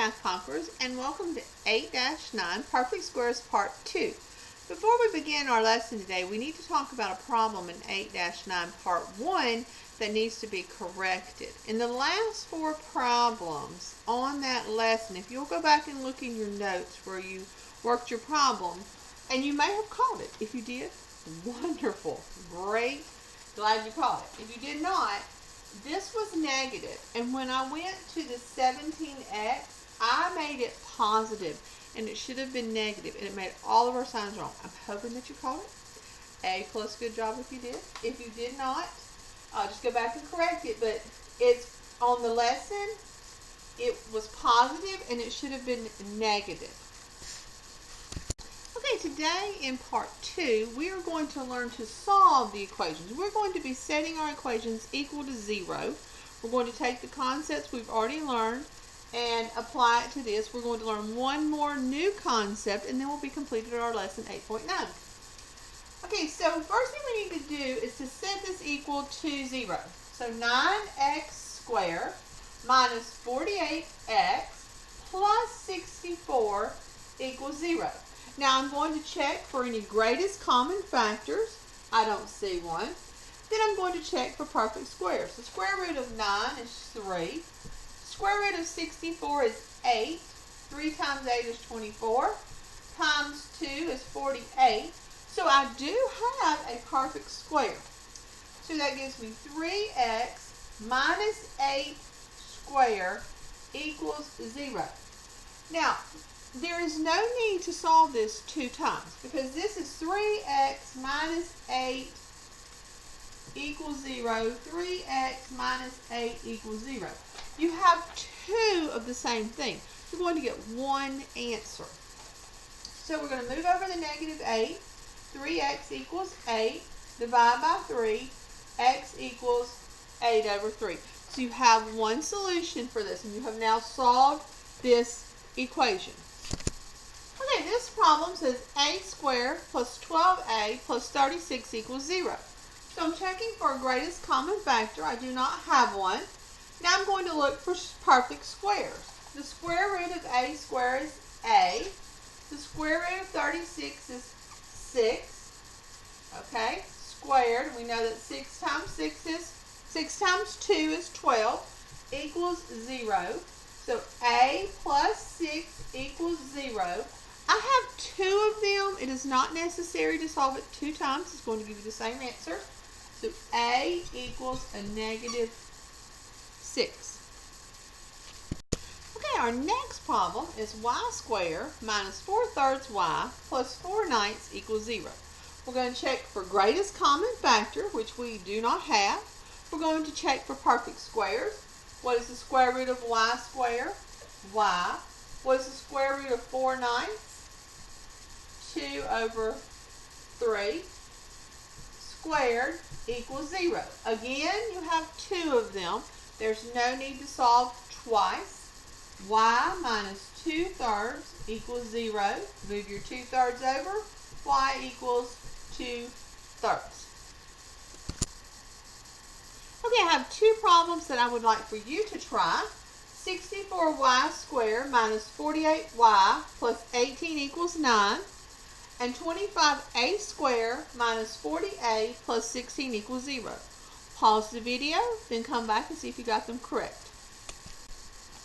Math Conquerors, and welcome to 8-9 Perfect Squares Part 2. Before we begin our lesson today, we need to talk about a problem in 8-9 Part 1 that needs to be corrected. In the last 4 problems on that lesson, if you'll go back and look in your notes where you worked your problem, and you may have caught it. If you did, wonderful, great, glad you caught it. If you did not, this was negative, and when I went to the 17x, I made it positive, and it should have been negative, and it made all of our signs wrong. I'm hoping that you caught it. A plus, good job if you did. If you did not, just go back and correct it, but it's on the lesson, it was positive, and it should have been negative. Okay, today in part 2, we are going to learn to solve the equations. We're going to be setting our equations equal to 0. We're going to take the concepts we've already learned and apply it to this. We're going to learn one more new concept, and then we'll be completed our lesson 8.9. Okay, so first thing we need to do is to set this equal to 0. So 9x squared minus 48x plus 64 equals 0. Now I'm going to check for any greatest common factors. I don't see one. Then I'm going to check for perfect squares. The square root of 9 is 3. Square root of 64 is 8. 3 times 8 is 24. Times 2 is 48. So I do have a perfect square. So that gives me 3x minus 8 squared equals 0. Now, there is no need to solve this 2 times because this is 3x minus 8 equals 0. 3x minus 8 equals 0. You have 2 of the same thing. You're going to get one answer. So we're going to move over the negative 8. 3x equals 8. Divide by 3. X equals 8 over 3. So you have one solution for this, and you have now solved this equation. Okay, this problem says a squared plus 12a plus 36 equals 0. So I'm checking for a greatest common factor. I do not have one. Now I'm going to look for perfect squares. The square root of a squared is a. The square root of 36 is 6. Okay, squared. We know that 6 times 2 is 12 equals 0. So a plus 6 equals 0. I have 2 of them. It is not necessary to solve it 2 times. It's going to give you the same answer. So a equals a negative 6. Okay, our next problem is y squared minus 4/3 y plus 4/9 equals 0. We're going to check for greatest common factor, which we do not have. We're going to check for perfect squares. What is the square root of y squared? Y. What is the square root of 4/9? 2 over 3 squared equals 0. Again, you have 2 of them. There's no need to solve twice. Y minus 2/3 equals 0. Move your 2/3 over. Y equals 2/3. Okay, I have 2 problems that I would like for you to try. 64y squared minus 48y plus 18 equals 9. And 25a squared minus 40a plus 16 equals 0. Pause the video, then come back and see if you got them correct.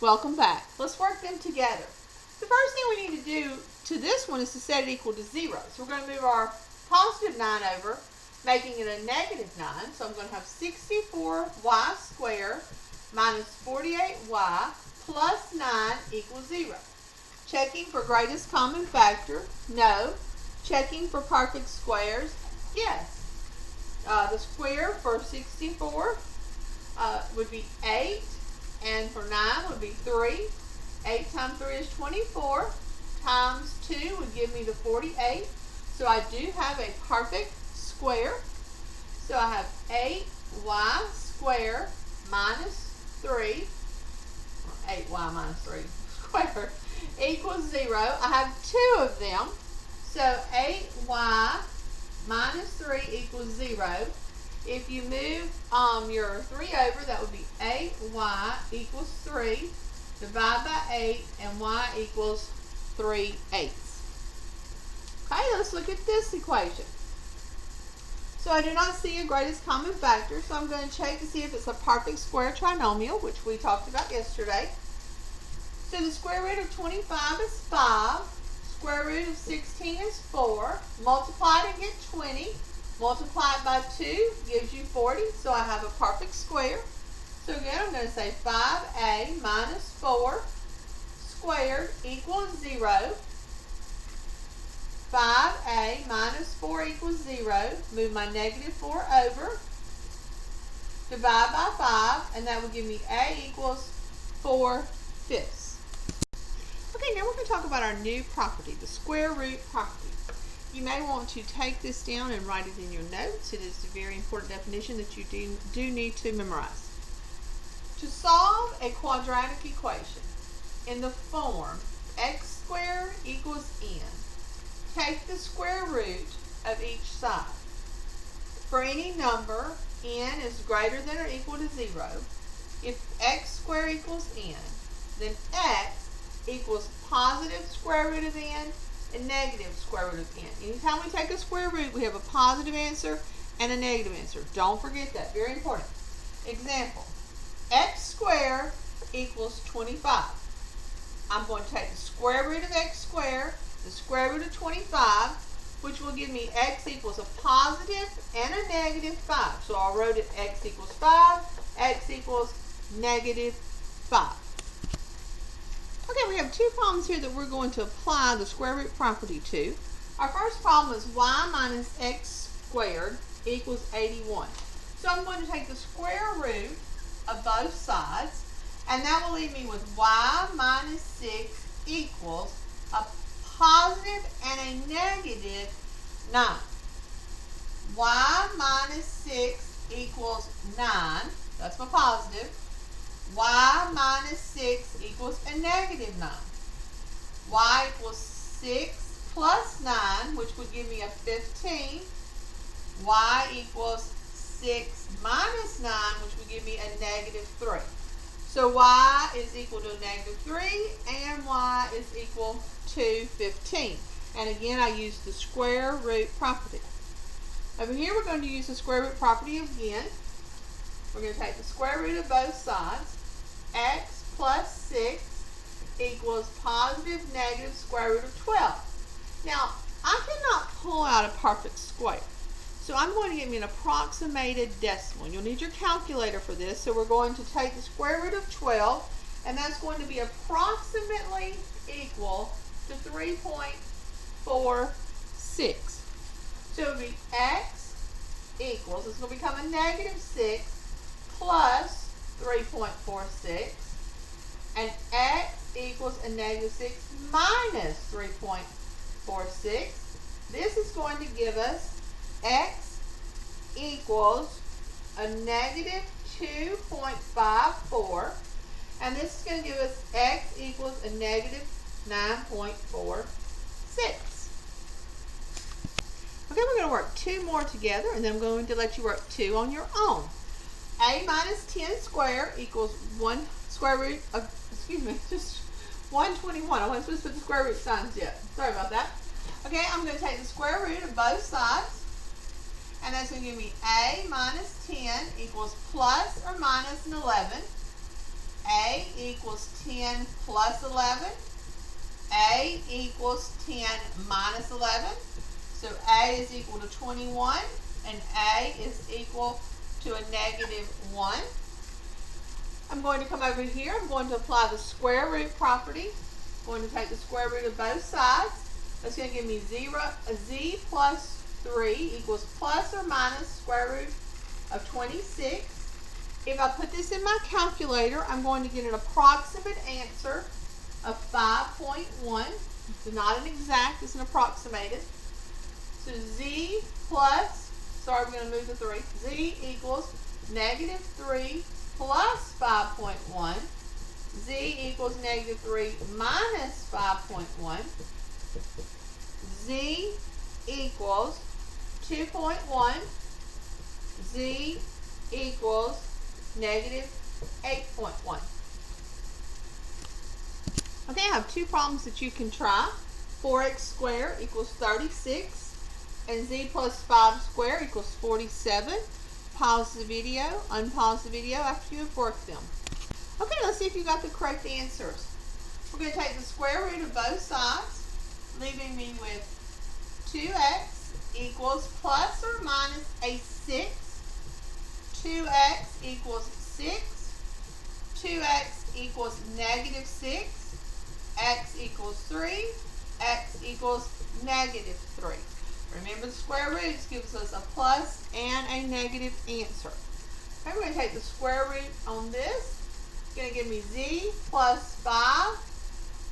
Welcome back. Let's work them together. The first thing we need to do to this one is to set it equal to 0. So we're going to move our positive 9 over, making it a negative 9. So I'm going to have 64y squared minus 48y plus 9 equals 0. Checking for greatest common factor, no. Checking for perfect squares, yes. The square for 64 would be 8, and for 9 would be 3. 8 times 3 is 24, times 2 would give me the 48. So I do have a perfect square. So I have 8y squared minus 3, 8y minus 3 squared equals 0. I have 2 of them. So 8y minus 3 equals 0. If you move your 3 over, that would be 8y equals 3. divide by 8, and y equals 3/8. Okay, let's look at this equation. So I do not see a greatest common factor, so I'm going to check to see if it's a perfect square trinomial, which we talked about yesterday. So the square root of 25 is 5. Square root of 16 is 4. Multiply it and get 20. Multiply it by 2 gives you 40, so I have a perfect square. So again, I'm going to say 5a minus 4 squared equals 0. 5a minus 4 equals 0. Move my negative 4 over. Divide by 5, and that will give me a equals 4/5. Okay, now we're going to talk about our new property, the square root property. You may want to take this down and write it in your notes. It is a very important definition that you do need to memorize. To solve a quadratic equation in the form x squared equals n, take the square root of each side. For any number, n is greater than or equal to 0. If x squared equals n, then x equals positive square root of n and negative square root of n. Anytime we take a square root, we have a positive answer and a negative answer. Don't forget that. Very important. Example, x squared equals 25. I'm going to take the square root of x squared, the square root of 25, which will give me x equals a positive and a negative 5. So I wrote it x equals 5, x equals negative 5. Okay, we have two problems here that we're going to apply the square root property to. Our first problem is y minus x squared equals 81. So I'm going to take the square root of both sides, and that will leave me with y minus 6 equals a positive and a negative 9. Y minus 6 equals 9. That's my positive. Y minus 6 equals a negative 9. Y equals 6 plus 9, which would give me a 15. Y equals 6 minus 9, which would give me a negative 3. So y is equal to a negative 3, and y is equal to 15. And again, I use the square root property. Over here, we're going to use the square root property again. We're going to take the square root of both sides. X plus 6 equals positive negative square root of 12. Now, I cannot pull out a perfect square. So I'm going to get me an approximated decimal. You'll need your calculator for this. So we're going to take the square root of 12, and that's going to be approximately equal to 3.46. So it would be x equals, it's going to become a negative 6 plus 3.46, and x equals a negative 6 minus 3.46. This is going to give us x equals a negative 2.54, and this is going to give us x equals a negative 9.46. Okay, we're going to work two more together, and then I'm going to let you work two on your own. A minus 10 squared equals 1 square root of, just 121. I wasn't supposed to put the square root signs yet. Sorry about that. Okay, I'm going to take the square root of both sides, and that's going to give me a minus 10 equals plus or minus an 11. A equals 10 plus 11. A equals 10 minus 11. So A is equal to 21, and A is equal to a negative 1. I'm going to come over here. I'm going to apply the square root property. I'm going to take the square root of both sides. That's going to give me z plus 3 equals plus or minus square root of 26. If I put this in my calculator, I'm going to get an approximate answer of 5.1. It's not an exact, it's an approximated. So z plus, sorry, we're going to move to 3. Z equals negative 3 plus 5.1. Z equals negative 3 minus 5.1. Z equals 2.1. Z equals negative 8.1. Okay, I have two problems that you can try. 4x squared equals 36, and z plus 5 squared equals 47. Pause the video, unpause the video after you have worked them. Okay, let's see if you got the correct answers. We're going to take the square root of both sides, leaving me with 2x equals plus or minus a 6. 2x equals 6. 2x equals negative 6. X equals 3. X equals negative 3. Remember, the square roots gives us a plus and a negative answer. Okay, we're going to take the square root on this. It's going to give me z plus 5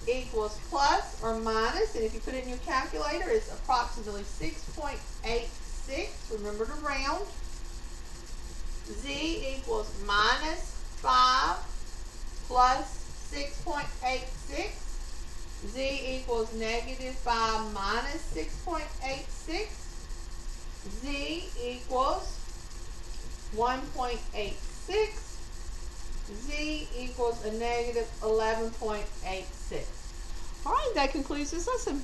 equals plus or minus, and if you put it in your calculator, it's approximately 6.86. Remember to round. Z equals minus 5 plus 6.86. Z equals negative 5 minus 6.86. Z equals 1.86. Z equals a negative 11.86. All right, that concludes this lesson.